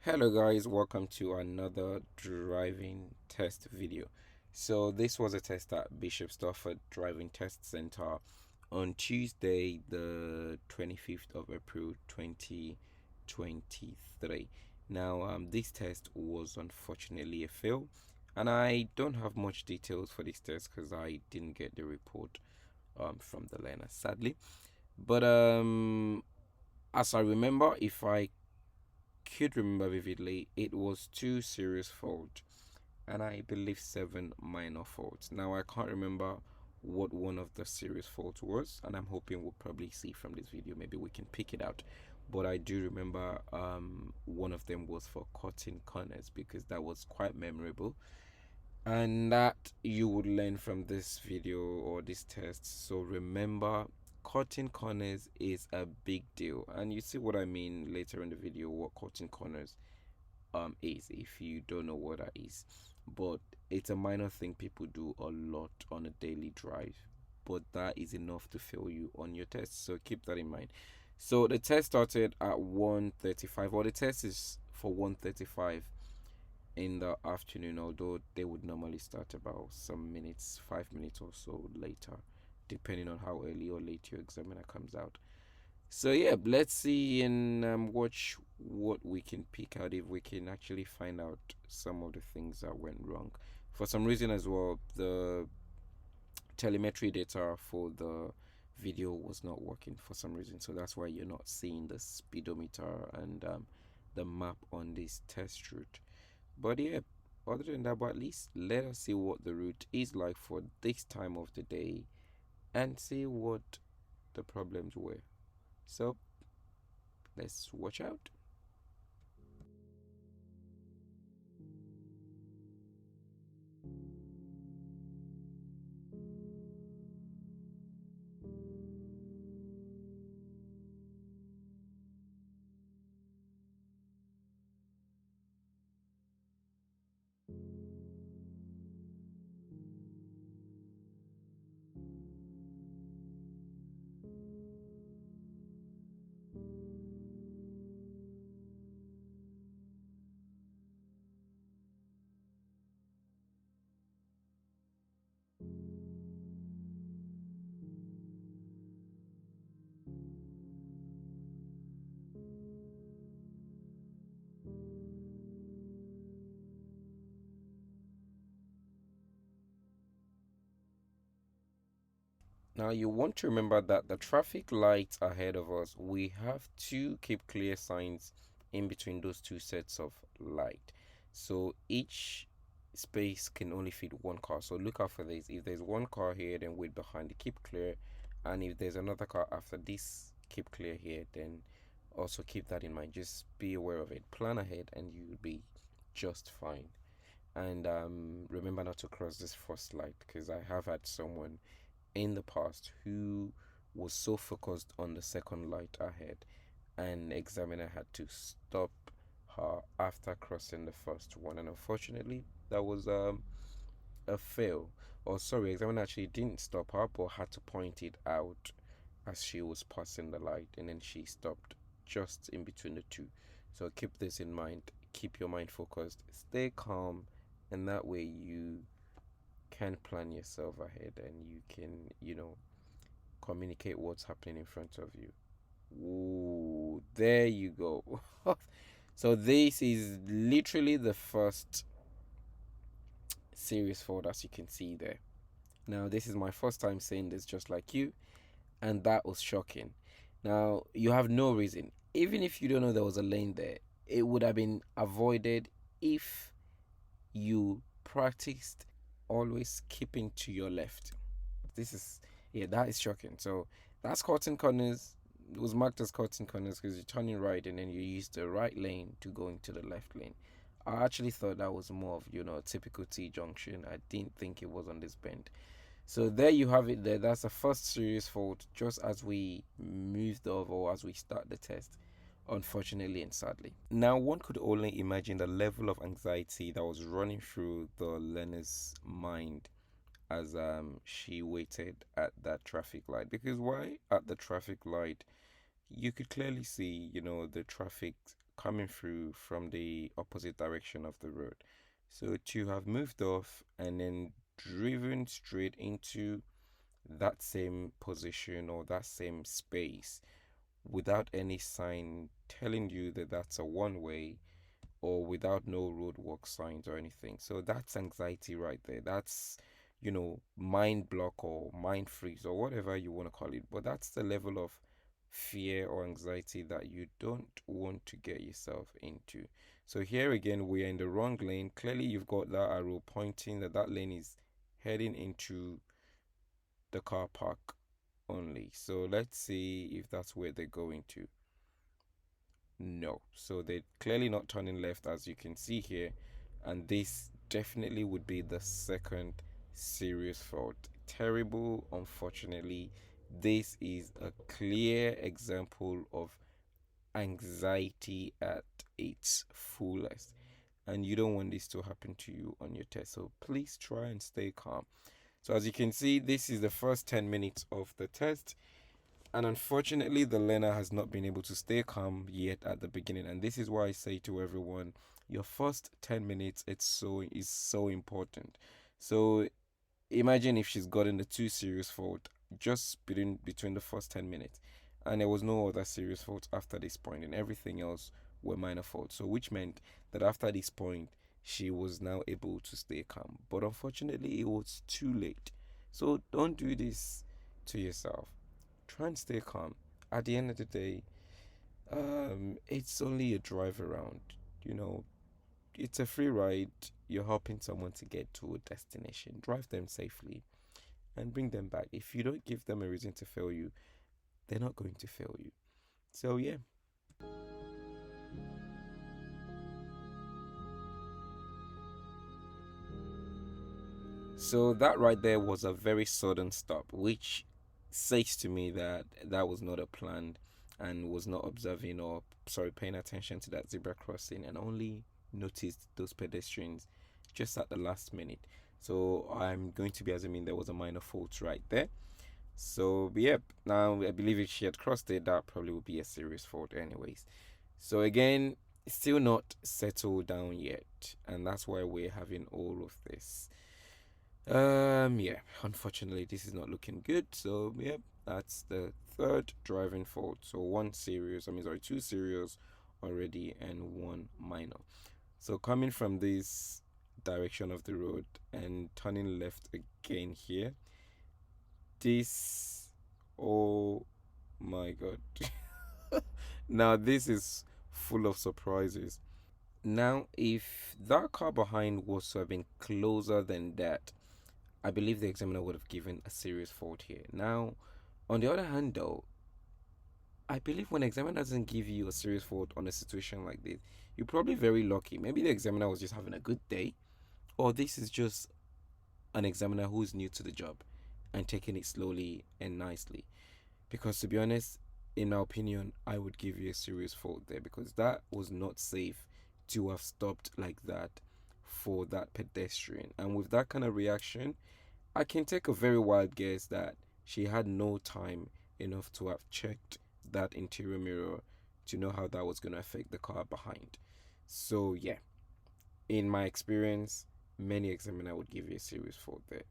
Hello guys, welcome to another driving test video. So this was a test at Bishop Stortford Driving Test Center on Tuesday the 25th of April 2023. Now this test was unfortunately a fail, and I don't have much details for this test because I didn't get the report from the learner sadly. But as I remember, if I could remember vividly, it was two serious faults and I believe seven minor faults. Now I can't remember what one of the serious faults was, and I'm hoping we'll probably see from this video. Maybe we can pick it out. But I do remember one of them was for cutting corners because that was quite memorable, and that you would learn from this video or this test. So remember, cutting corners is a big deal, and you see what I mean later in the video what cutting corners is if you don't know what that is. But it's a minor thing people do a lot on a daily drive, but that is enough to fail you on your test, so keep that in mind. So the test started at 1:35, or the test is for 1:35 in the afternoon, although they would normally start about some minutes, 5 minutes or so later, depending on how early or late your examiner comes out. So yeah, let's see and watch what we can pick out, if we can actually find out some of the things that went wrong. For some reason as well, the telemetry data for the video was not working for some reason, so that's why you're not seeing the speedometer and the map on this test route. But yeah, other than that, but at least let us see what the route is like for this time of the day and see what the problems were. So let's watch out. Now you want to remember that the traffic lights ahead of us, we have to keep clear signs in between those two sets of light. So each space can only fit one car. So look out for this. If there's one car here, then wait behind it, keep clear. And if there's another car after this, keep clear here, then also keep that in mind. Just be aware of it. Plan ahead and you'll be just fine. And remember not to cross this first light because I have had someone in the past who was so focused on the second light ahead, and examiner had to stop her after crossing the first one, and unfortunately that was a fail. Or sorry, examiner actually didn't stop her but had to point it out as she was passing the light, and then she stopped just in between the two. So keep this in mind, keep your mind focused, stay calm, and that way you can plan yourself ahead and you can, communicate what's happening in front of you. Ooh, there you go. So this is literally the first serious fault, as you can see there. Now this is my first time saying this, just like you, and that was shocking. Now you have no reason, even if you don't know there was a lane there, it would have been avoided if you practiced always keeping to your left. This is, yeah, that is shocking. So that's cutting corners. It was marked as cutting corners because you're turning right and then you use the right lane to go into the left lane. I actually thought that was more of, a typical T junction. I didn't think it was on this bend. So there you have it there. That's the first serious fault just as we moved over, or as we start the test, unfortunately and sadly. Now one could only imagine the level of anxiety that was running through the learner's mind as she waited at that traffic light. Because why at the traffic light? You could clearly see, the traffic coming through from the opposite direction of the road. So to have moved off and then driven straight into that same position or that same space without any sign telling you that that's a one way, or without no roadwork signs or anything. So that's anxiety right there. That's, mind block or mind freeze or whatever you want to call it. But that's the level of fear or anxiety that you don't want to get yourself into. So here again, we are in the wrong lane. Clearly, you've got that arrow pointing that that lane is heading into the car park only. So let's see if that's where they're going to. No. So they're clearly not turning left, as you can see here. And this definitely would be the second serious fault. Terrible, unfortunately. This is a clear example of anxiety at its fullest. And you don't want this to happen to you on your test. So please try and stay calm. So as you can see, this is the first 10 minutes of the test. And unfortunately, the learner has not been able to stay calm yet at the beginning. And this is why I say to everyone, your first 10 minutes is so important. So imagine if she's gotten the two serious fault just between the first 10 minutes, and there was no other serious fault after this point, and everything else were minor faults. So which meant that after this point, she was now able to stay calm. But unfortunately, it was too late. So don't do this to yourself. Try and stay calm. At the end of the day, it's only a drive around. You know, it's a free ride. You're helping someone to get to a destination. Drive them safely and bring them back. If you don't give them a reason to fail you, they're not going to fail you. So, yeah. So, that right there was a very sudden stop, which says to me that that was not a plan and was not observing or, sorry, paying attention to that zebra crossing and only noticed those pedestrians just at the last minute. So, I'm going to be assuming there was a minor fault right there. So, yep, now I believe if she had crossed it, that probably would be a serious fault, anyways. So, again, still not settled down yet, and that's why we're having all of this. Yeah, unfortunately, this is not looking good. So, yep, that's the third driving fault. So, two serious already, and one minor. So, coming from this direction of the road and turning left again here, this, oh my god. Now, this is full of surprises. Now, if that car behind was to have been closer than that, I believe the examiner would have given a serious fault here. Now, on the other hand, though, I believe when the examiner doesn't give you a serious fault on a situation like this, you're probably very lucky. Maybe the examiner was just having a good day, or this is just an examiner who's new to the job and taking it slowly and nicely. Because to be honest, in my opinion, I would give you a serious fault there because that was not safe to have stopped like that for that pedestrian. And with that kind of reaction, I can take a very wild guess that she had no time enough to have checked that interior mirror to know how that was going to affect the car behind. So, yeah, in my experience, many examiner would give you a serious fault there.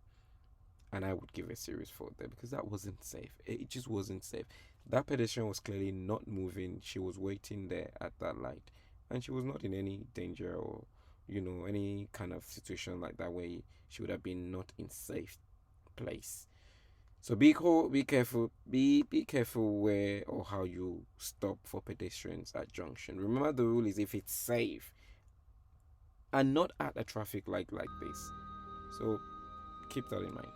And I would give a serious fault there because that wasn't safe. It just wasn't safe. That pedestrian was clearly not moving. She was waiting there at that light, and she was not in any danger or, any kind of situation like that where she would have been not in safe place. So be careful, be careful where or how you stop for pedestrians at junction. Remember the rule is if it's safe and not at a traffic light like this. So keep that in mind.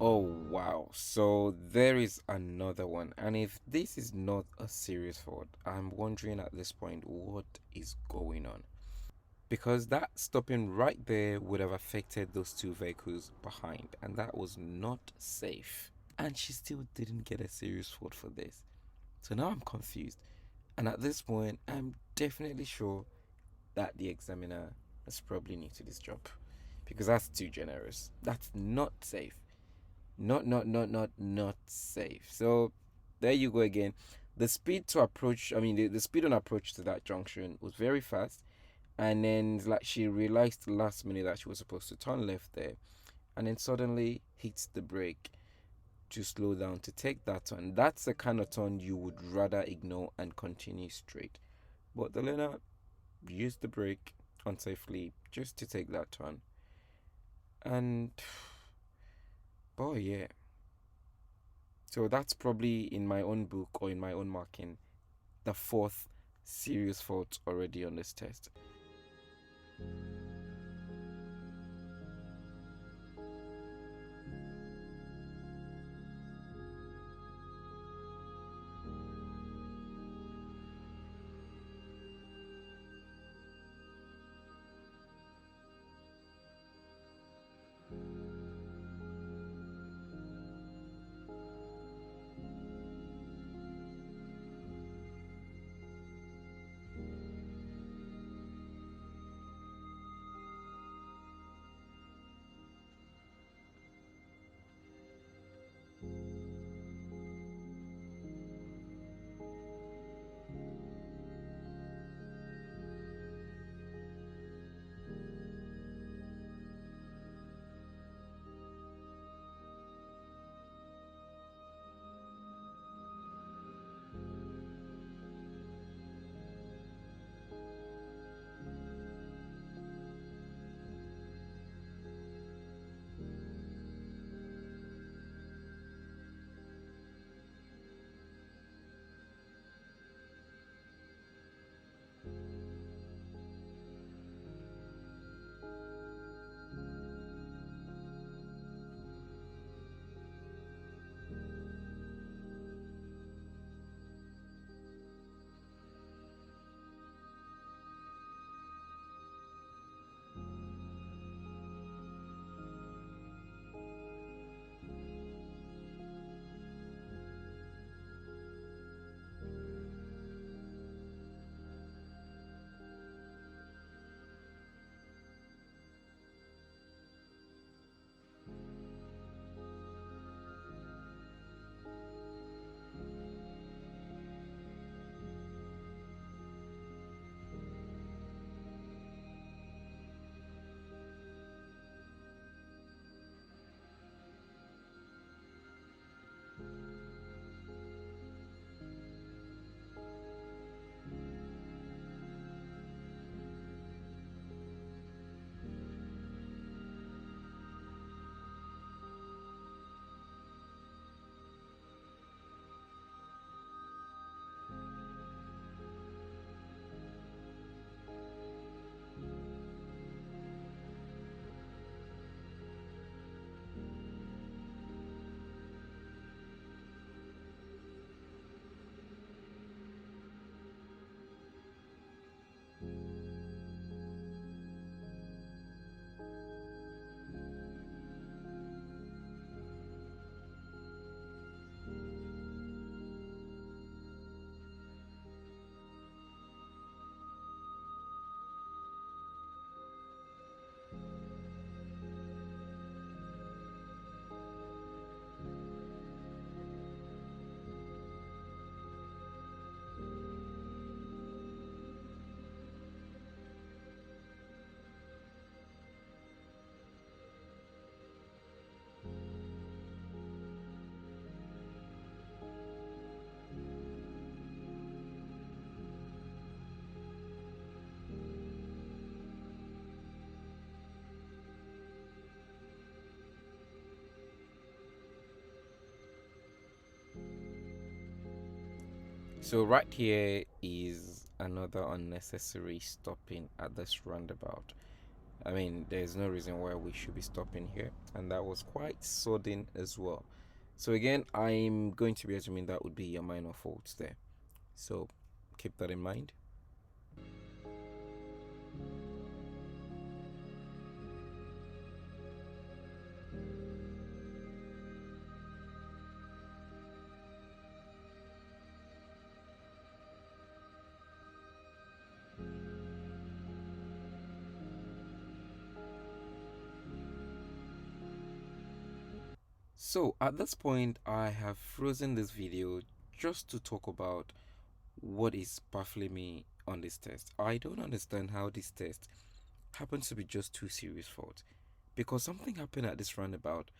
Oh wow. So there is another one. And if this is not a serious fault, I'm wondering at this point what is going on. Because that stopping right there would have affected those two vehicles behind, and that was not safe. And she still didn't get a serious fault for this. So now I'm confused. And at this point, I'm definitely sure that the examiner is probably new to this job. Because that's too generous. That's not safe. Not safe. So there you go again. The speed to approach, I mean, the speed on approach to that junction was very fast. And then, like, she realized last minute that she was supposed to turn left there. And then suddenly hits the brake to slow down to take that turn. That's the kind of turn you would rather ignore and continue straight. But the learner used the brake unsafely just to take that turn. And boy, yeah. So that's probably in my own book or in my own marking the fourth serious fault already on this test. So right here is another unnecessary stopping at this roundabout. I mean, there's no reason why we should be stopping here, and that was quite sudden as well. So again, I'm going to be assuming that would be a minor fault there. So keep that in mind. So at this point, I have frozen this video just to talk about what is baffling me on this test. I don't understand how this test happens to be just two series faults, because something happened at this roundabout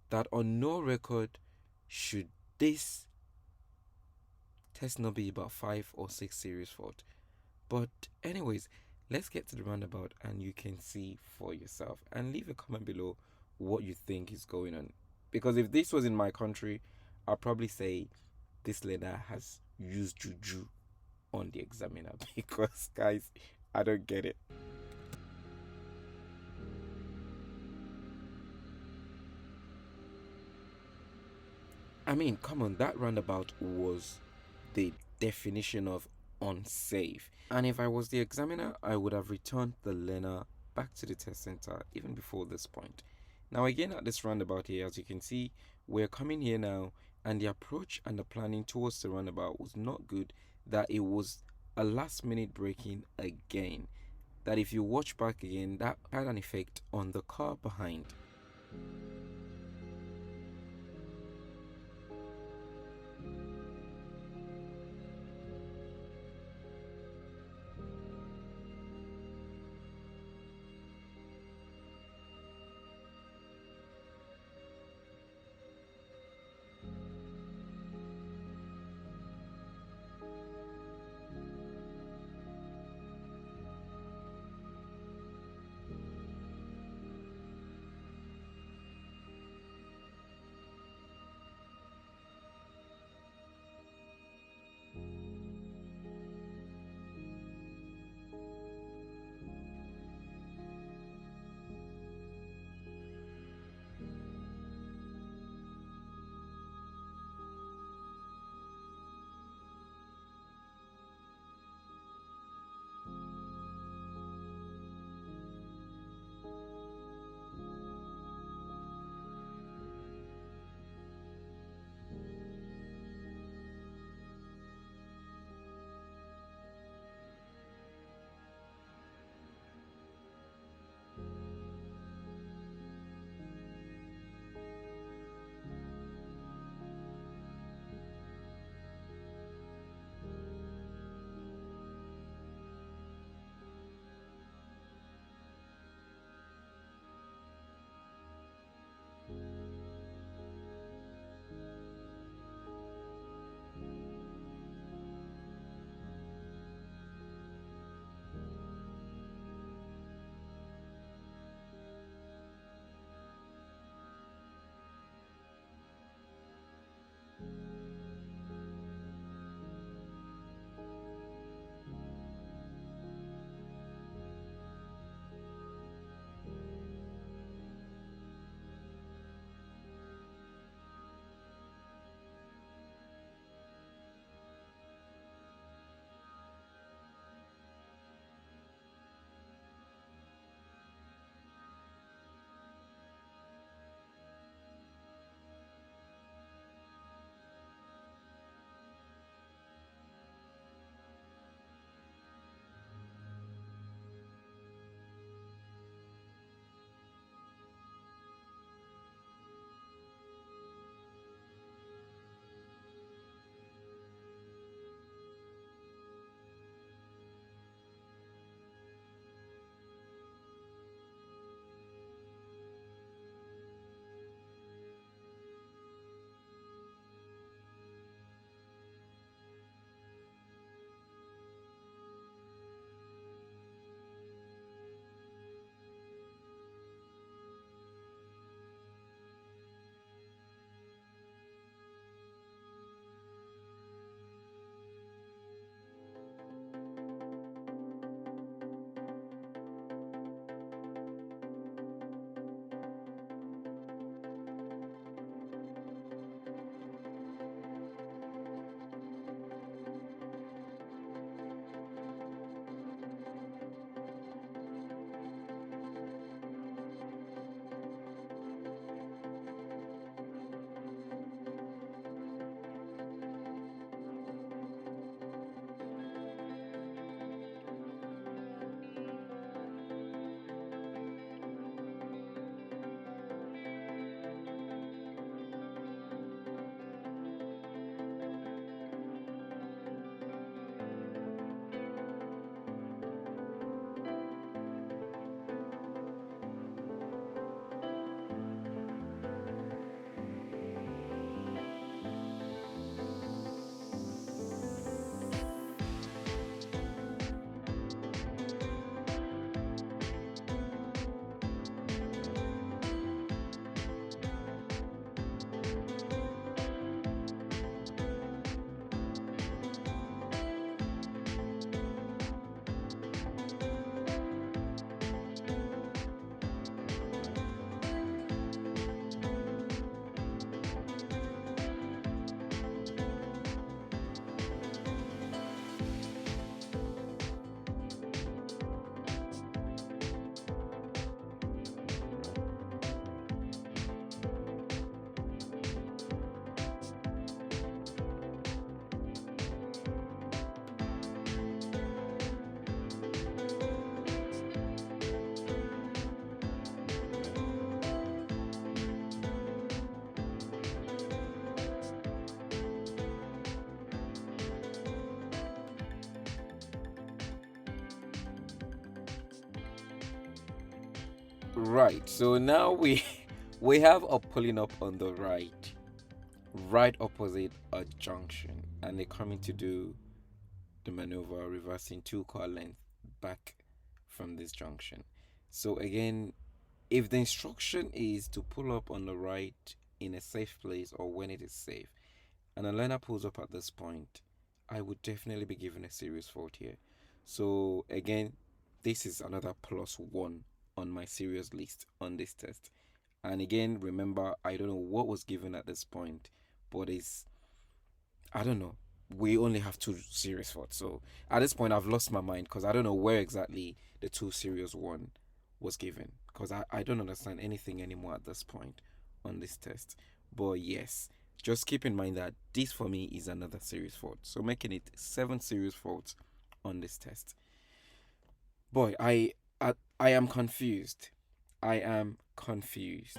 that on no record should this test not be about 5 or 6 series fault. But anyways, let's get to the roundabout and you can see for yourself, and leave a comment below what you think is going on. Because if this was in my country, I'd probably say this learner has used juju on the examiner because guys, I don't get it. I mean, come on, that roundabout was the definition of unsafe. And if I was the examiner, I would have returned the learner back to the test center even before this point. Now, again, at this roundabout here, as you can see, we're coming here now, and the approach and the planning towards the roundabout was not good, that it was a last minute braking again. That if you watch back again, that had an effect on the car behind. Right. So now we we have a pulling up on the right opposite a junction, and they're coming to do the maneuver reversing 2 car length back from this junction. So again, if the instruction is to pull up on the right in a safe place or when it is safe, and a learner pulls up at this point, I would definitely be given a serious fault here. So again, this is another +1 on my serious list on this test. And again, remember, I don't know what was given at this point, but it's, I don't know. We only have 2 serious faults. So at this point, I've lost my mind because I don't know where exactly the 2 serious 1 was given because I don't understand anything anymore at this point on this test. But yes, just keep in mind that this for me is another serious fault. So making it 7 serious faults on this test. Boy, I am confused. I am confused.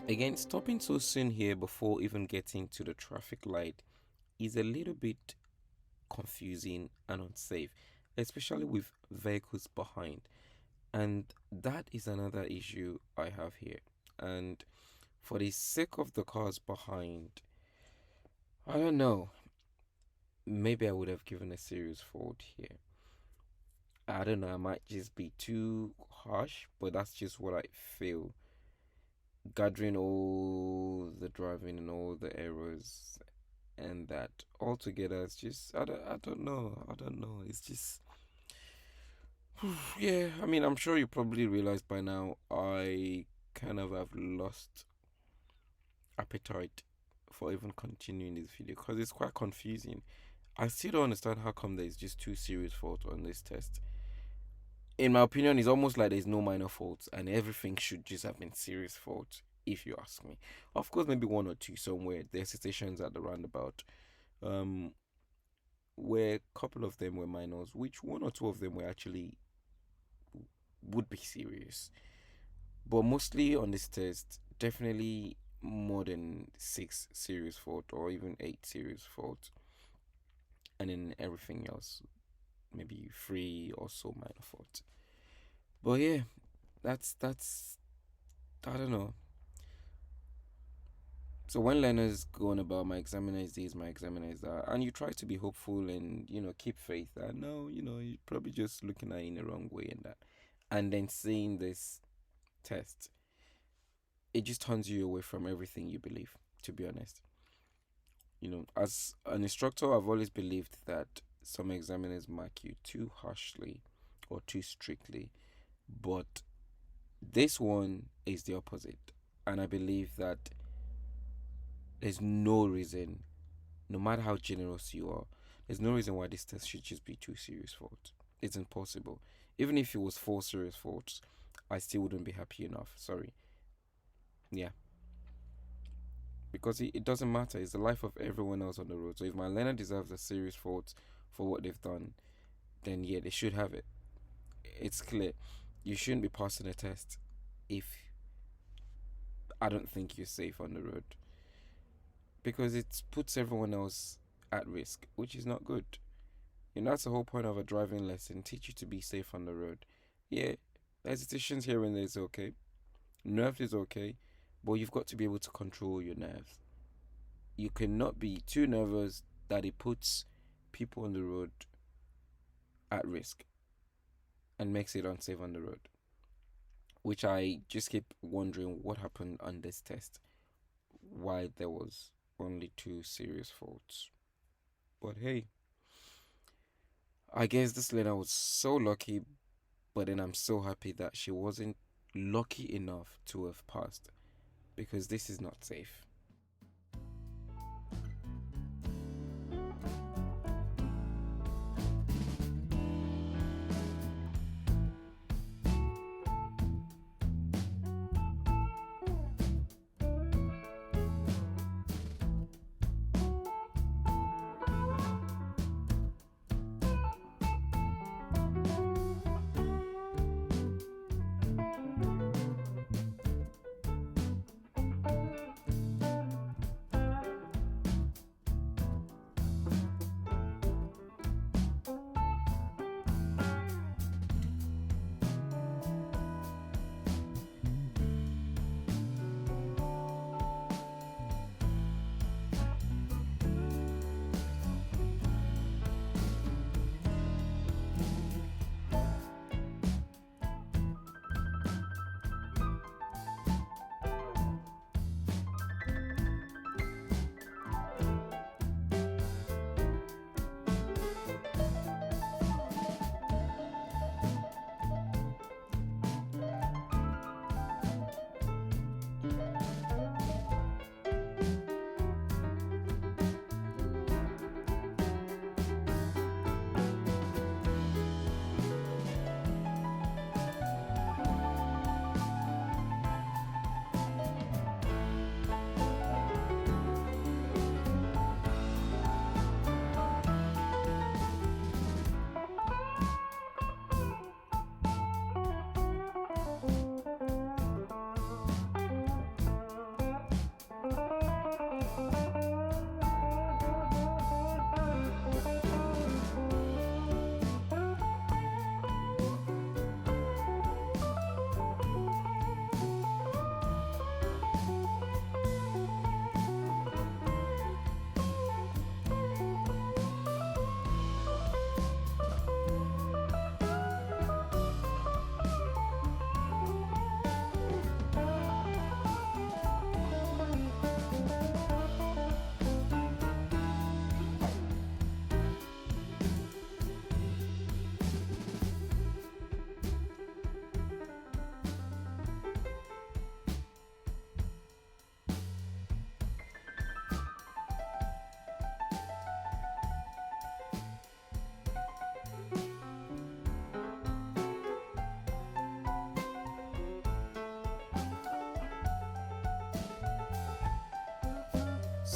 Again, stopping so soon here before even getting to the traffic light is a little bit confusing and unsafe, especially with vehicles behind. And that is another issue I have here. And for the sake of the cars behind, I don't know, maybe I would have given a serious fault here. I don't know, I might just be too harsh, but that's just what I feel. Gathering all the driving and all the errors and that all together, it's just, I don't know. It's just, yeah, I mean, I'm sure you probably realized by now I kind of have lost appetite for even continuing this video because it's quite confusing. I still don't understand how come there's just two serious faults on this test. In my opinion, it's almost like there's no minor faults and everything should just have been serious faults, if you ask me. Of course, maybe one or two somewhere. There's situations at the roundabout, um, where a couple of them were minors, which one or two of them were actually would be serious. But mostly on this test, definitely more than six serious fault or even eight serious fault, and then everything else maybe three or so minor fault. But yeah, that's I don't know. So when learners go on about my examiner is this, my examiner is that, and you try to be hopeful and keep faith that no, you're probably just looking at it in the wrong way and that, and then seeing this test, it just turns you away from everything you believe. To be honest, as an instructor, I've always believed that some examiners mark you too harshly or too strictly, but this one is the opposite, and I believe that there's no reason, no matter how generous you are, there's no reason why this test should just be two serious faults. It's impossible. Even if it was four serious faults, I still wouldn't be happy enough. Sorry. Yeah. Because it doesn't matter. It's the life of everyone else on the road. So if my learner deserves a serious fault for what they've done, then yeah, they should have it. It's clear. You shouldn't be passing a test if I don't think you're safe on the road. Because it puts everyone else at risk, which is not good. That's the whole point of a driving lesson, teach you to be safe on the road. Yeah, hesitations here and there is okay. Nerves is okay, but you've got to be able to control your nerves. You cannot be too nervous that it puts people on the road at risk and makes it unsafe on the road. Which I just keep wondering what happened on this test. Why there was only two serious faults. But hey, I guess this learner was so lucky, but then I'm so happy that she wasn't lucky enough to have passed because this is not safe.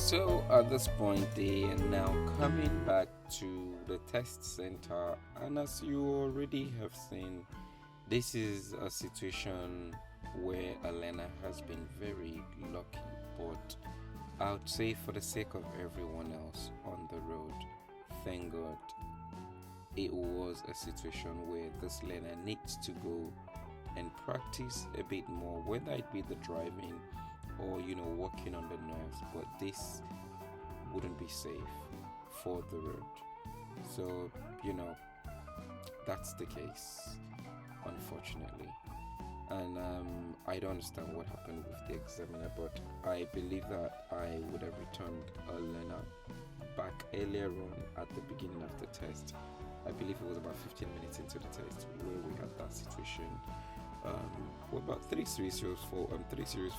So at this point, they are now coming back to the test center, and as you already have seen, this is a situation where Elena has been very lucky, but I would say for the sake of everyone else on the road, thank God it was a situation where this learner needs to go and practice a bit more, whether it be the driving or working on the nerves, but this wouldn't be safe for the road. So, you know, that's the case, unfortunately. And I don't understand what happened with the examiner, but I believe that I would have returned a learner back earlier on at the beginning of the test. I believe it was about 15 minutes into the test where we had that situation. Well, about three serious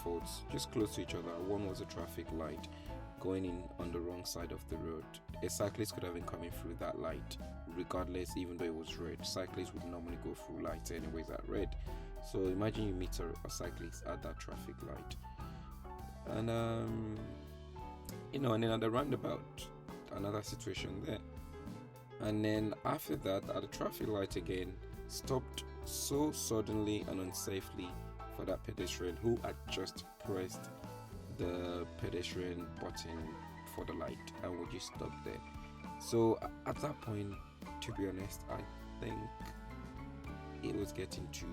faults just close to each other. One was a traffic light going in on the wrong side of the road. A cyclist could have been coming through that light regardless, even though it was red. Cyclists would normally go through lights anyways at red. So imagine you meet a cyclist at that traffic light, and and then at the roundabout, another situation there, and then after that, at the traffic light again, stopped so suddenly and unsafely for that pedestrian who had just pressed the pedestrian button for the light and would just stop there. So at that point, to be honest, I think it was getting too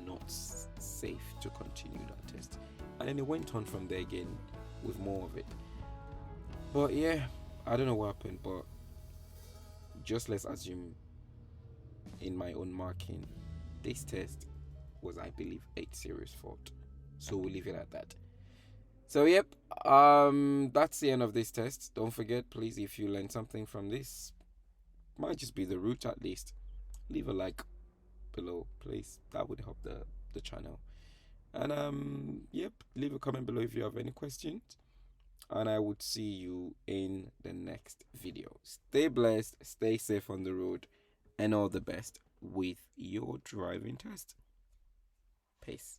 not safe to continue that test, and then it went on from there again with more of it. But yeah, I don't know what happened, but just let's assume in my own marking, this test was, I believe, 8 serious fault. So we'll leave it at that. So yep, that's the end of this test. Don't forget, please, if you learned something from this, might just be the route at least, leave a like below, please. That would help the channel. And yep, leave a comment below if you have any questions. And I would see you in the next video. Stay blessed, stay safe on the road, and all the best with your driving test. Peace.